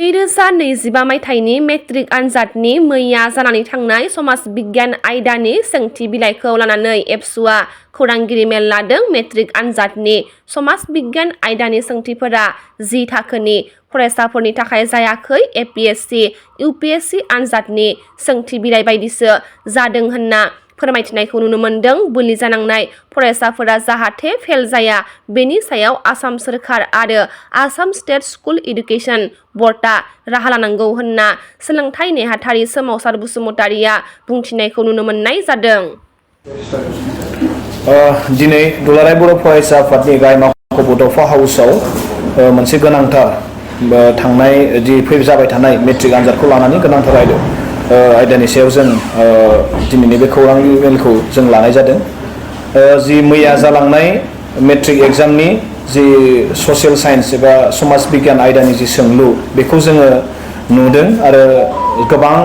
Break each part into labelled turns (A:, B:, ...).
A: 2025 मायथाइनि मेट्रिक आनजादनि मैया जानानै थांनाय समाज बिगियान आयदानि सोंथि बिलाइखौ लानानै एबसुआ खौरांगिरि मेल लादों। मेट्रिक आनजादनि समाज बिगियान आयदानि सोंथिफोरा 10 थाखोनि फरायसाफोरनि थाखाय जायाखै। एपीएससी यूपीएससी आनजादनि सोंथि बिलाइ बायदिसो जादों होनना फोरमायथिनायखौ नुनो मोनदों। बोलि जानांनाय फरायसाफोरा जाहाथे फेल जाया बेनि सायाव आसाम सोरखार आरो आसाम स्टेट स्कुल एडुकेशन बर्डआ राहा लानांगौ होनना सोलोंथाइ नेहाथारि सोमावसार बसुमतारिया बुंथिनायखौ नुनो मोननाय जादों।
B: दिनै दुलाराय बर' फरायसा आफादनि गाहाय मावख' बड'फा हाउसआव मोनसे गोनांथार थांनाय जाबाय थानाय मेट्रिक आनजादखौ लानानै गोनांथार आयदानि सायाव जों दिनैनि बे खौरां मेलखौ जों लानाय जादों। जि मैया जालांनाय मेट्रिक एग्जामनि जि ससियेल साइन्स एबा समाज बिगियान आयदानि जि सोंलु बेखौ जोङो नुदों आरो गोबां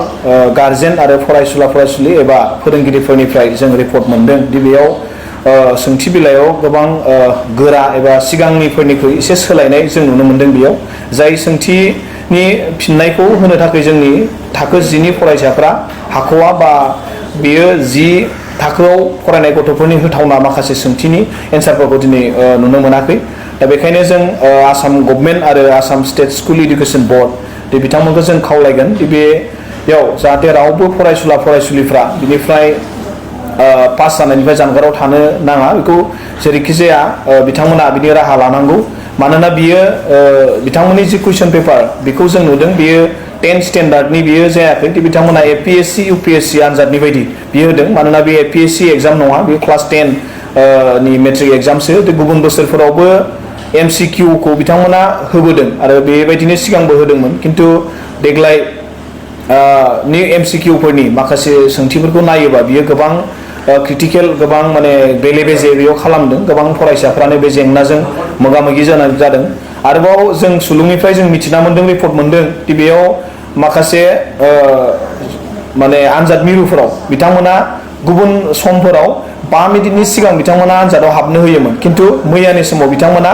B: गार्जेन आरो फरायसुला फरायसुलि एबा फोरोंगिरिफोरनिफ्राय जों रिपर्ट मोनदों दि बेयाव सोंथि बिलाइयाव गोबां गोरा एबा सिगांनिफोरनिख्रुइ एसे सोलायनाय जों नुनो मोनदों। बेयाव जाय सोंथिनि फिननायखौ होनो थाखाय जोंनि थाखो 10नि फरायसाफ्रा हाख'वा बा बेयो 10 थाखोआव फरायनाय गथ'फोरनि होथावना माखासे सोंथिनि एन्सारफोरखौ दिनै नुनो मोनाखै। दा बेखायनो जों आसाम गभर्नमेन्ट आरो Assam state school education board बिथांमोनखौ जों खावलायगोन दि बेयाव जाहाथे रावबो फरायसुला फरायसुलिफ्रा बिनिफ्राय पास जानायनिफ्राय जानगाराव थानो नाङा। बेखौ जेरैखि जाया बिथांमोना बिनि राहा लानांगौ। मानोना बियो बिथांमोननि जि कुइसन पेपार बेखौ जों नुदों बेयो 10 स्टेन्डार्डनि बियो जायाखै। बिथांमोना एपीएससी यूपीएससी आनजादनि बायदि बियो होदों। मानोना बे एपीएससी एग्जाम नङा, बे क्लास 10 नि मेट्रिक एग्जामसो। गुबुन बोसोरफोरावबो एमसीक्यू खौ बिथांमोना होबोदों आरो बेबायदिनो सिगांबो होदोंमोन। किन्तु देग्लाय नि एमसीक्यूफोरनि माखासे सोंथिफोरखौ नायोबा बियो गोबां क्रिटिकेल, गोबां माने बेले बेजे बेयाव खालामदों। गोबां फरायसाफ्रानो बे जेंनाजों मोगा मोगि जानानै जादों। आरोबाव जों सुलुंनिफ्राय जों मिथिना मोनदों, रिपर्ट मोनदों दि बेयाव माखासे माने आनजाद मिरुफोराव बिथांमोना गुबुन समफोराव 5 मिनिटनि सिगां बिथांमोना आनजादाव हाबनो होयोमोन। किन्तु मैयानि समाव बिथांमोना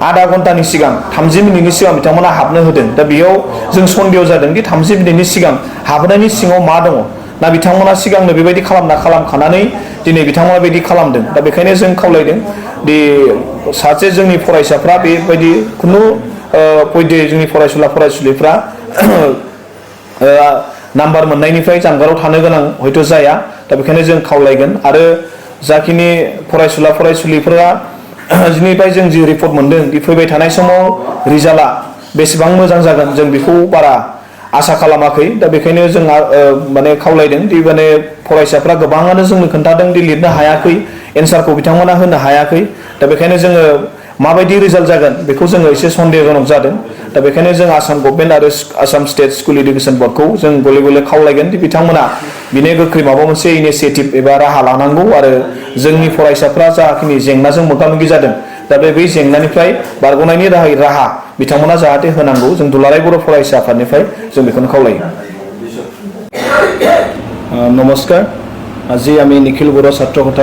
B: आधा घन्टानि सिगां 30 मिनिटनि सिगां बिथांमोना हाबनो होदों। दा बेयाव जों सन्देह जादों दि 30 मिनिटनि सिगां हाबनायनि सिङाव मा दङ। ना बिथांमोना सिगांनो बेबायदि खालामखानानै दिनै बिथांमोना बेबायदि खालामदों। दा बेखायनो जों खावलायदों दि सासे जोंनि फरायसाफ्रा बेबायदि खुनु पयदे जोंनि फरायसुला फरायसुलिफ्रा नाम्बार मोननायनिफ्राय जानगाराव थानो गोनां हयथ' जाया। दा बेखायनो जों खावलायगोन। आरो जाखिनि फरायसुला फरायसुलिफोरा दिनैफ्राय जों जि रिपर्ट मोनदों दि फैबाय थानाय समाव रिजाल्टआ बेसेबां मोजां जागोन जों बेखौ बारा आसा खालामाखै। दा बेखायनो जों माने खावलायदों दि माने फरायसाफ्रा गोबाङानो जोंनो खोन्थादों दि लिरनो हायाखै, एन्सारखौ बिथांमोना होनो हायाखै। दा बेखायनो जोङो माबायदि रिजाल्ट जागोन बेखौ जोङो एसे सन्देहजनक जादों। दा बेखायनो जों आसाम गभर्नमेन्ट आरो आसाम स्टेट स्कुल एडुकेशन बर्डखौ जों गले गले खावलायगोन दि बिथांमोना बिनि गोख्रै माबा मोनसे इनिशिएटिभ एबा राहा लानांगौ आरो जोंनि फरायसाफ्रा जाखिनि जेंनाजों मोगा मोगि जादों दा बै जेंनानिफ्राय बारग'नायनि राहा बिथांमोना जाहाथे होनांगौ। जों दुलाराय बर' फरायसा आफादनिफ्राय जों बेखौनो खावलायो। नमस्कार, আজি আমি নিখিল বড়ো ছাত্ৰ কথা